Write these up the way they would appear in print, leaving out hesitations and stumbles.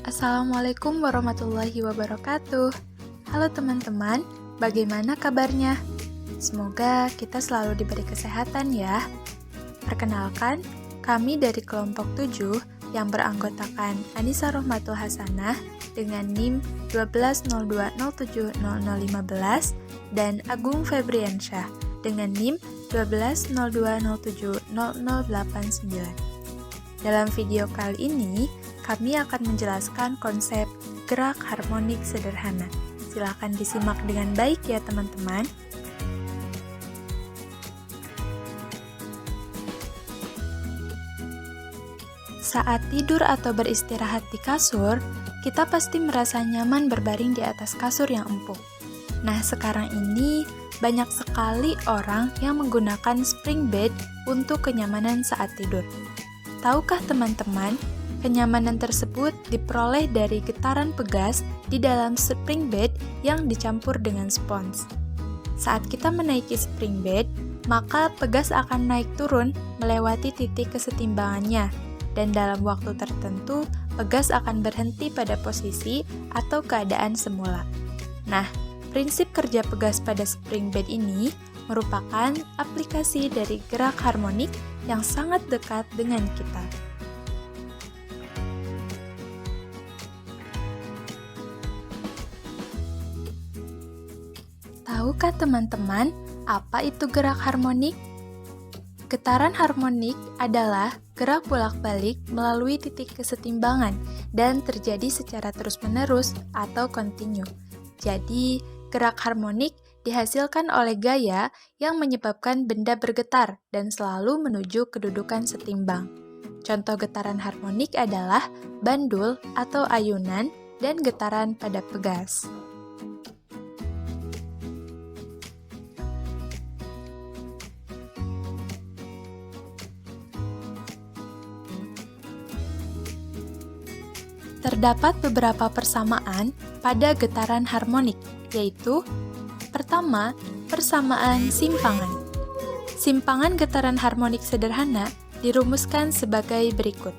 Assalamualaikum warahmatullahi wabarakatuh. Halo teman-teman, bagaimana kabarnya? Semoga kita selalu diberi kesehatan ya. Perkenalkan, kami dari kelompok 7 yang beranggotakan Anissa Rohmatul Hasanah dengan NIM 1202070015 dan Agung Febriansyah dengan NIM 1202070089. Dalam video kali ini, kami akan menjelaskan konsep gerak harmonik sederhana. Silakan disimak dengan baik ya teman-teman. Saat tidur atau beristirahat di kasur, kita pasti merasa nyaman berbaring di atas kasur yang empuk. Nah, sekarang ini banyak sekali orang yang menggunakan spring bed untuk kenyamanan saat tidur. Tahukah teman-teman, kenyamanan tersebut diperoleh dari getaran pegas di dalam spring bed yang dicampur dengan spons. Saat kita menaiki spring bed, maka pegas akan naik turun melewati titik kesetimbangannya, dan dalam waktu tertentu, pegas akan berhenti pada posisi atau keadaan semula. Nah, prinsip kerja pegas pada spring bed ini merupakan aplikasi dari gerak harmonik yang sangat dekat dengan kita. Tahukah teman-teman apa itu gerak harmonik? Getaran harmonik adalah gerak bolak-balik melalui titik kesetimbangan dan terjadi secara terus-menerus atau kontinu. Jadi, gerak harmonik dihasilkan oleh gaya yang menyebabkan benda bergetar dan selalu menuju kedudukan setimbang. Contoh getaran harmonik adalah bandul atau ayunan dan getaran pada pegas. Terdapat beberapa persamaan pada getaran harmonik, yaitu pertama, persamaan simpangan. Simpangan getaran harmonik sederhana dirumuskan sebagai berikut.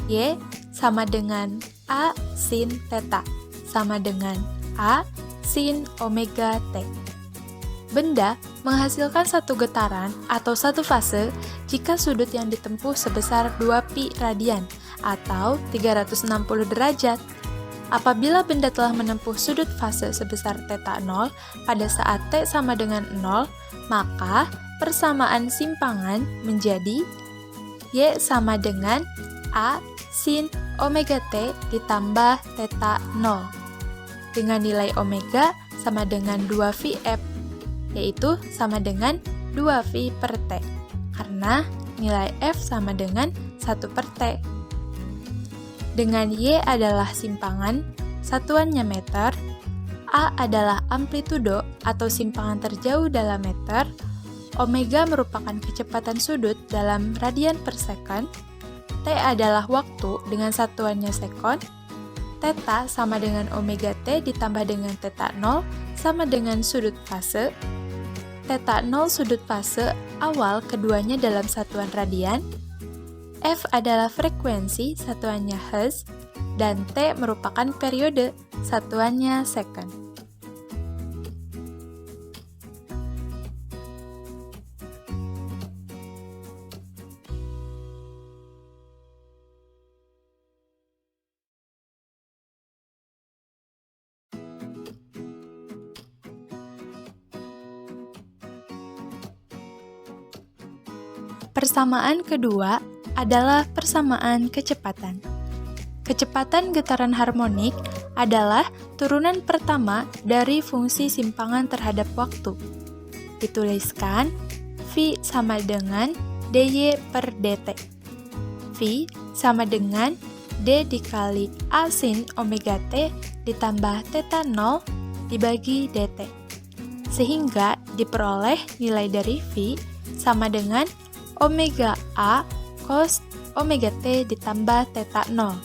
Y sama dengan A sin theta sama dengan A sin omega T. Benda menghasilkan satu getaran atau satu fase jika sudut yang ditempuh sebesar 2pi radian atau 360 derajat. Apabila benda telah menempuh sudut fase sebesar θ 0 pada saat T sama dengan 0, maka persamaan simpangan menjadi Y sama dengan A sin omega T ditambah θ 0 dengan nilai omega sama dengan 2Vf, yaitu sama dengan 2V per T, karena nilai F sama dengan 1 per T. Dengan Y adalah simpangan, satuannya meter, A adalah amplitudo atau simpangan terjauh dalam meter, omega merupakan kecepatan sudut dalam radian per second, T adalah waktu dengan satuannya sekon, θ sama dengan omega T ditambah dengan θ 0 sama dengan sudut fase, θ 0 sudut fase awal keduanya dalam satuan radian, F adalah frekuensi, satuannya Hertz, dan T merupakan periode, satuannya second. Persamaan kedua adalah persamaan kecepatan. Kecepatan getaran harmonik adalah turunan pertama dari fungsi simpangan terhadap waktu. Dituliskan V sama dengan dy per dt. V sama dengan d dikali A sin omega T ditambah θ 0 dibagi dt. Sehingga diperoleh nilai dari V sama dengan omega A cos omega T ditambah θ 0.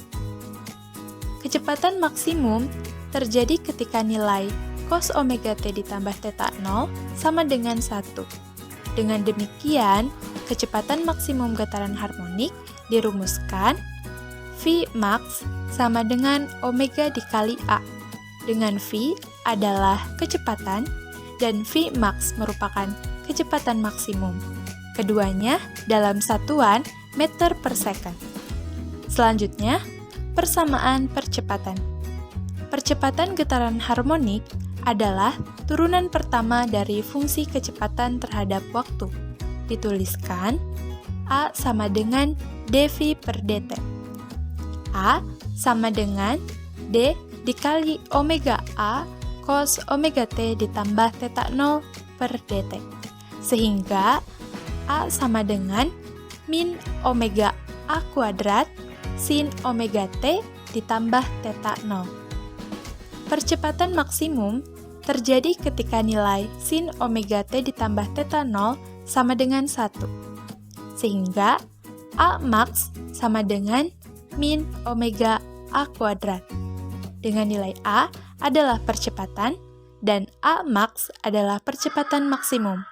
Kecepatan maksimum terjadi ketika nilai cos omega T ditambah θ 0 sama dengan 1. Dengan demikian, kecepatan maksimum getaran harmonik dirumuskan V max sama dengan omega dikali A, dengan V adalah kecepatan dan V max merupakan kecepatan maksimum. Keduanya dalam satuan meter per second. Selanjutnya, persamaan percepatan. Percepatan getaran harmonik adalah turunan pertama dari fungsi kecepatan terhadap waktu. Dituliskan A sama dengan dv per dt. A sama dengan d dikali omega A cos omega t ditambah theta 0 per dt. Sehingga A sama dengan min omega A kuadrat sin omega t ditambah theta 0. Percepatan maksimum terjadi ketika nilai sin omega t ditambah theta 0 sama dengan 1. Sehingga A max sama dengan min omega A kuadrat. Dengan nilai A adalah percepatan dan A max adalah percepatan maksimum.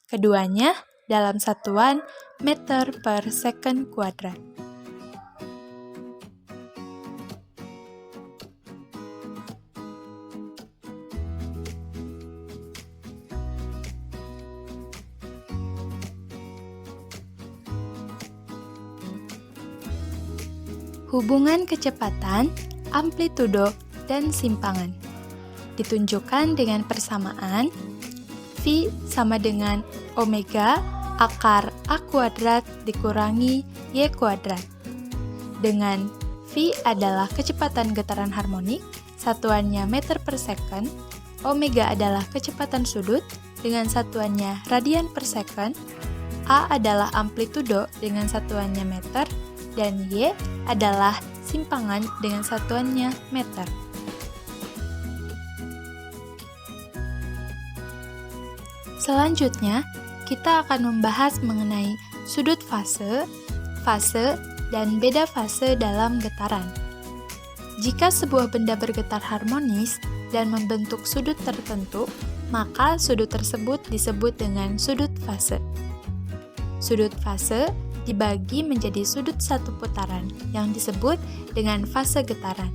Keduanya dalam satuan meter per second kuadrat. Hubungan kecepatan, amplitudo, dan simpangan ditunjukkan dengan persamaan V sama dengan omega akar A kuadrat dikurangi Y kuadrat. Dengan V adalah kecepatan getaran harmonik, satuannya meter per second, omega adalah kecepatan sudut dengan satuannya radian per second, A adalah amplitudo dengan satuannya meter, dan Y adalah simpangan dengan satuannya meter. Selanjutnya, kita akan membahas mengenai sudut fase, fase, dan beda fase dalam getaran. Jika sebuah benda bergetar harmonis dan membentuk sudut tertentu, maka sudut tersebut disebut dengan sudut fase. Sudut fase dibagi menjadi sudut satu putaran yang disebut dengan fase getaran.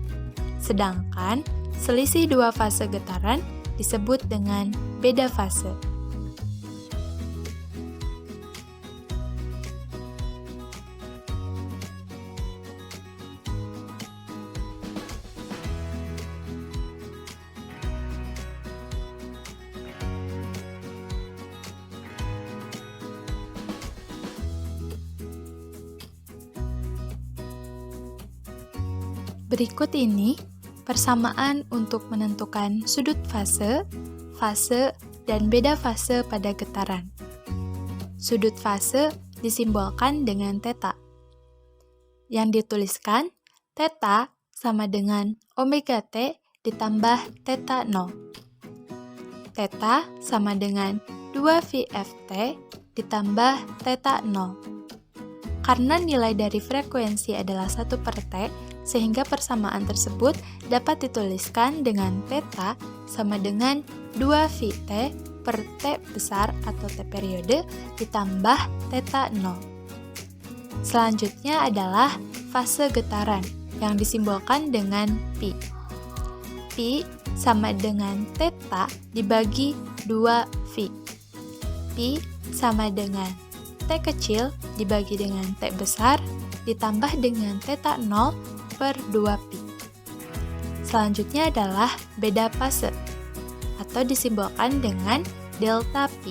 Sedangkan selisih dua fase getaran disebut dengan beda fase. Berikut ini persamaan untuk menentukan sudut fase, fase, dan beda fase pada getaran. Sudut fase disimbolkan dengan theta, yang dituliskan theta sama dengan omega t ditambah theta 0. Theta sama dengan 2VFT ditambah theta 0. Karena nilai dari frekuensi adalah 1 per T, sehingga persamaan tersebut dapat dituliskan dengan theta sama dengan 2VT per T besar atau T periode ditambah theta 0. Selanjutnya adalah fase getaran yang disimbolkan dengan pi. Pi sama dengan theta dibagi 2V. Pi sama dengan T kecil dibagi dengan T besar ditambah dengan theta 0 per 2pi. Selanjutnya adalah beda fase atau disimbolkan dengan delta pi.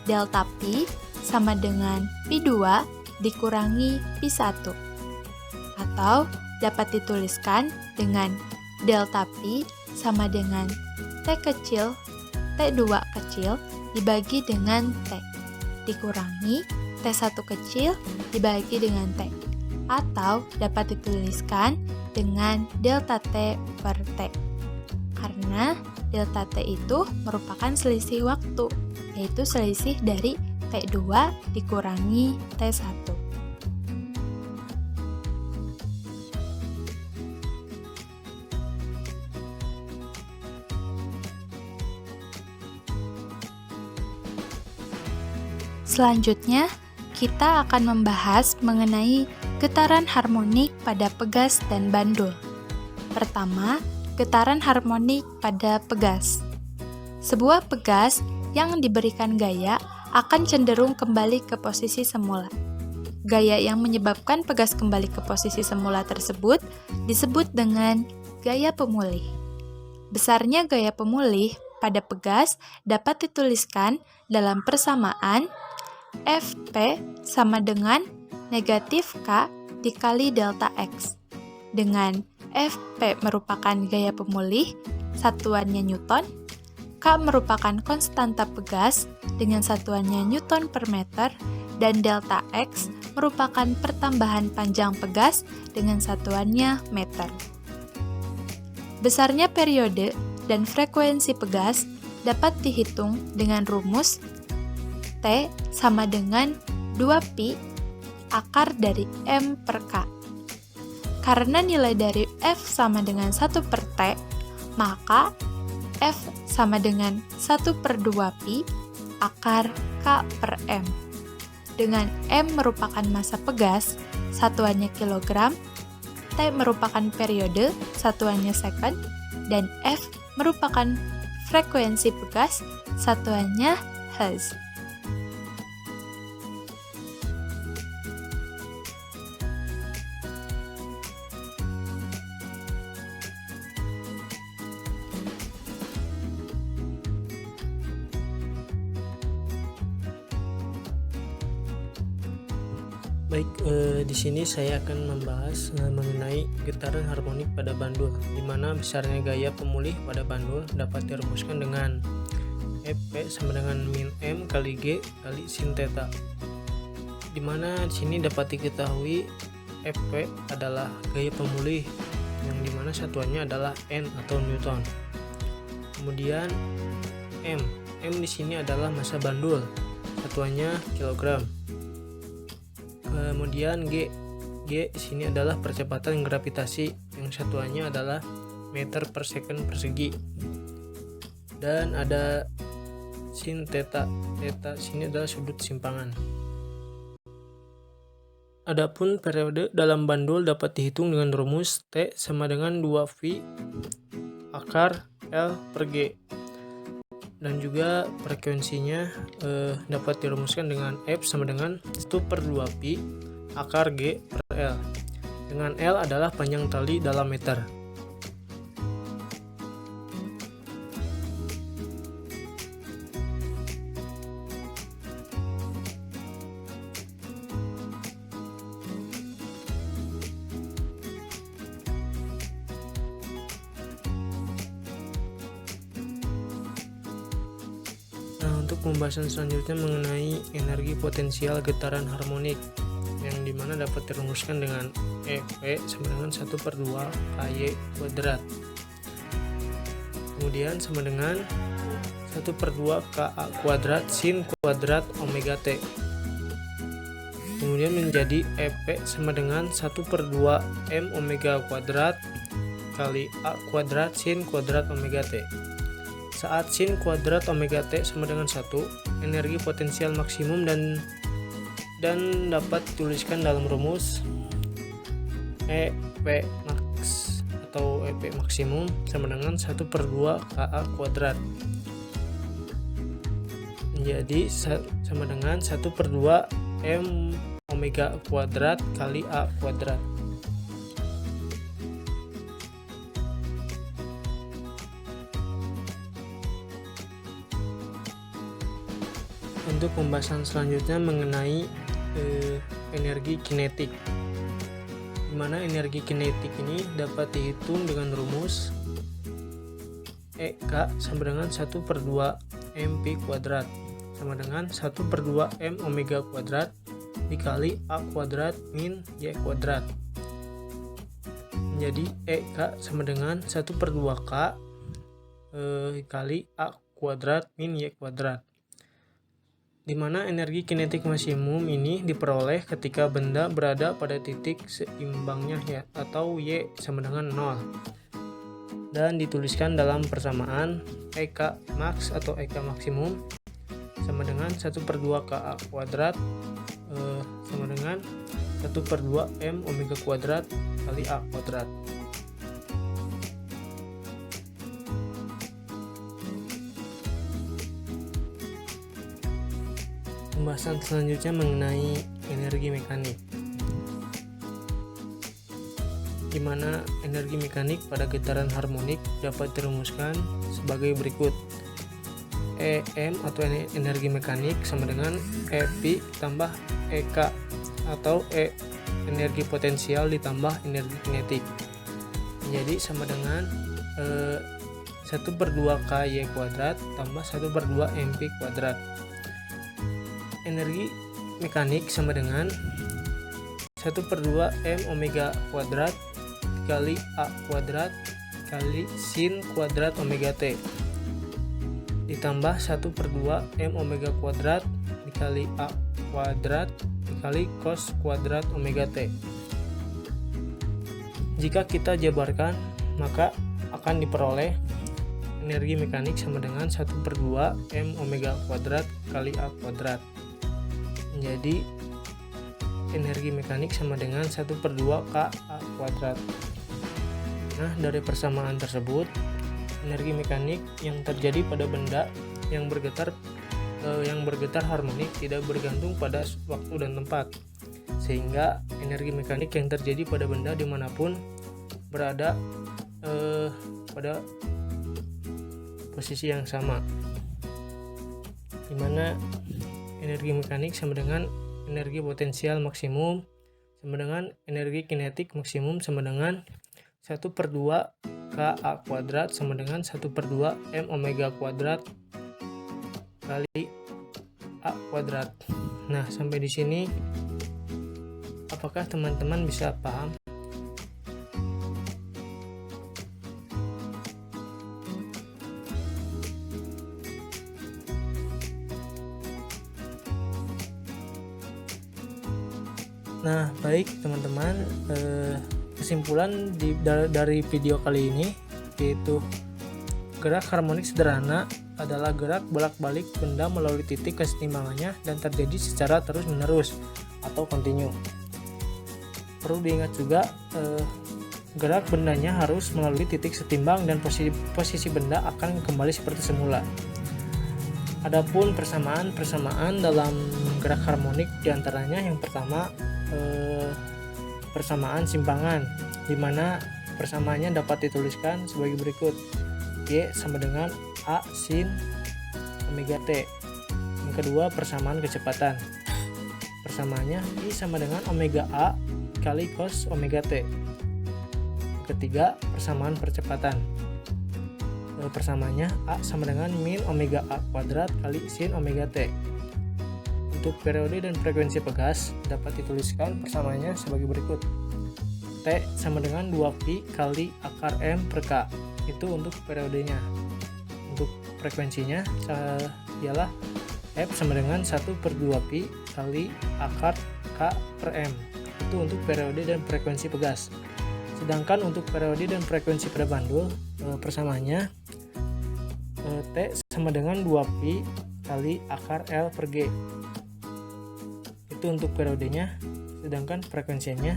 Delta pi sama dengan pi 2 dikurangi pi 1 atau dapat dituliskan dengan delta pi sama dengan T kecil T2 kecil dibagi dengan T dikurangi T1 kecil dibagi dengan T, atau dapat dituliskan dengan delta T per T. Karena delta T itu merupakan selisih waktu, yaitu selisih dari T2 dikurangi T1. Selanjutnya, kita akan membahas mengenai Getaran harmonik pada pegas dan bandul. Pertama, getaran harmonik pada pegas. Sebuah pegas yang diberikan gaya akan cenderung kembali ke posisi semula. Gaya yang menyebabkan pegas kembali ke posisi semula tersebut disebut dengan gaya pemulih. Besarnya gaya pemulih pada pegas dapat dituliskan dalam persamaan Fp sama dengan negatif K dikali delta X, dengan Fp merupakan gaya pemulih, satuannya Newton, K merupakan konstanta pegas dengan satuannya Newton per meter, dan delta X merupakan pertambahan panjang pegas dengan satuannya meter. Besarnya periode dan frekuensi pegas dapat dihitung dengan rumus T sama dengan 2pi akar dari M per K. Karena nilai dari F sama dengan 1 per T, maka F sama dengan 1 per 2pi akar K per M. Dengan M merupakan massa pegas, satuannya kilogram, T merupakan periode, satuannya second, dan F merupakan frekuensi pegas, satuannya hertz. Baik, di sini saya akan membahas mengenai getaran harmonik pada bandul, di mana besarnya gaya pemulih pada bandul dapat dirumuskan dengan Fp sama dengan min M kali G kali sin theta. Di mana di sini dapat diketahui Fp adalah gaya pemulih yang dimana satuannya adalah N atau Newton. Kemudian M di sini adalah massa bandul, satuannya kilogram. Kemudian G di sini adalah percepatan gravitasi yang satuannya adalah meter per second persegi. Dan ada sin theta sini adalah sudut simpangan. Adapun periode dalam bandul dapat dihitung dengan rumus T sama dengan 2V akar L per G. Dan juga frekuensinya dapat dirumuskan dengan F sama dengan 1 per 2pi akar G per L, dengan L adalah panjang tali dalam meter. Untuk pembahasan selanjutnya mengenai energi potensial getaran harmonik, yang dimana dapat dirumuskan dengan F sama dengan 1 per 2 KY kuadrat, kemudian sama dengan 1 per 2 KA kuadrat sin kuadrat omega T, kemudian menjadi Fp sama dengan 1 per 2 M omega kuadrat kali A kuadrat sin kuadrat omega T. Saat sin kuadrat omega T sama dengan 1, energi potensial maksimum dan dapat dituliskan dalam rumus EP max atau EP maksimum sama dengan 1 per 2 KA kuadrat. Jadi sama dengan 1 per 2 M omega kuadrat kali A kuadrat. Untuk pembahasan selanjutnya mengenai energi kinetik, di mana energi kinetik ini dapat dihitung dengan rumus EK sama dengan 1 per 2 MP kuadrat sama dengan 1 per 2 M omega kuadrat dikali A kuadrat min Y kuadrat. Jadi EK sama dengan 1 per 2K dikali A kuadrat min Y kuadrat, di mana energi kinetik maksimum ini diperoleh ketika benda berada pada titik seimbangnya ya, atau Y sama dengan 0, dan dituliskan dalam persamaan EK max atau EK maksimum sama dengan 1 per 2 KA kuadrat sama dengan 1 1/2 M omega kuadrat kali A kuadrat. Pembahasan selanjutnya mengenai energi mekanik, di mana energi mekanik pada getaran harmonik dapat dirumuskan sebagai berikut. EM atau energi mekanik sama dengan EP tambah EK atau energi potensial ditambah energi kinetik. Jadi sama dengan 1/2 KY kuadrat tambah 1/2 MP kuadrat. Energi mekanik sama dengan 1/2 M omega kuadrat kali A kuadrat kali sin kuadrat omega T ditambah 1/2 M omega kuadrat dikali A kuadrat dikali cos kuadrat omega T. Jika kita jabarkan, maka akan diperoleh energi mekanik sama dengan 1/2 M omega kuadrat kali A kuadrat. Jadi energi mekanik sama dengan 1/2 KA kuadrat. Nah, dari persamaan tersebut, energi mekanik yang terjadi pada benda yang bergetar harmonik tidak bergantung pada waktu dan tempat, sehingga energi mekanik yang terjadi pada benda dimanapun berada pada posisi yang sama, dimana energi mekanik sama dengan energi potensial maksimum sama dengan energi kinetik maksimum sama dengan 1/2 KA kuadrat sama dengan 1/2 M omega kuadrat kali A kuadrat. Nah, sampai di sini apakah teman-teman bisa paham? Nah, baik teman-teman, kesimpulan dari video kali ini yaitu gerak harmonik sederhana adalah gerak bolak-balik benda melalui titik kesetimbangannya dan terjadi secara terus-menerus atau kontinu. Perlu diingat juga gerak bendanya harus melalui titik setimbang dan posisi benda akan kembali seperti semula. Adapun persamaan dalam gerak harmonik diantaranya yang pertama persamaan simpangan, di mana persamaannya dapat dituliskan sebagai berikut. Y sama dengan A sin omega T. Yang kedua, persamaan kecepatan. Persamaannya I sama dengan omega A kali cos omega T. Yang ketiga, persamaan percepatan. Persamaannya A sama dengan min omega A kuadrat kali sin omega T. Untuk periode dan frekuensi pegas dapat dituliskan persamaannya sebagai berikut. T sama dengan 2pi kali akar M per K. Itu untuk periodenya. Untuk frekuensinya ialah F sama dengan 1/2pi kali akar K per M. Itu untuk periode dan frekuensi pegas. Sedangkan untuk periode dan frekuensi pada bandul, persamaannya T sama dengan 2pi kali akar L per G. Itu untuk periodenya. Sedangkan frekuensinya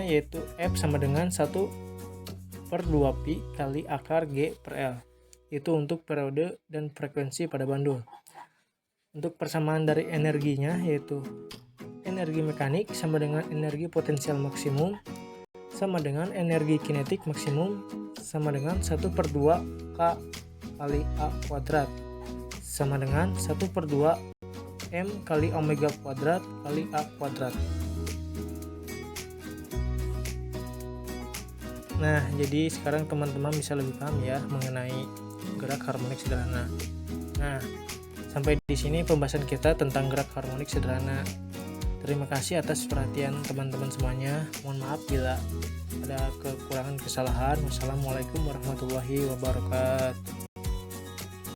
yaitu F sama dengan 1/2pi kali akar G per L. Itu untuk periode dan frekuensi pada bandul. Untuk persamaan dari energinya yaitu energi mekanik sama dengan energi potensial maksimum sama dengan energi kinetik maksimum sama dengan 1/2 K kali A kuadrat sama dengan 1/2 M kali omega kuadrat kali A kuadrat. Nah, jadi sekarang teman-teman bisa lebih paham ya mengenai gerak harmonik sederhana. Nah, sampai di sini pembahasan kita tentang gerak harmonik sederhana. Terima kasih atas perhatian teman-teman semuanya. Mohon maaf bila ada kekurangan kesalahan. Wassalamualaikum warahmatullahi wabarakatuh.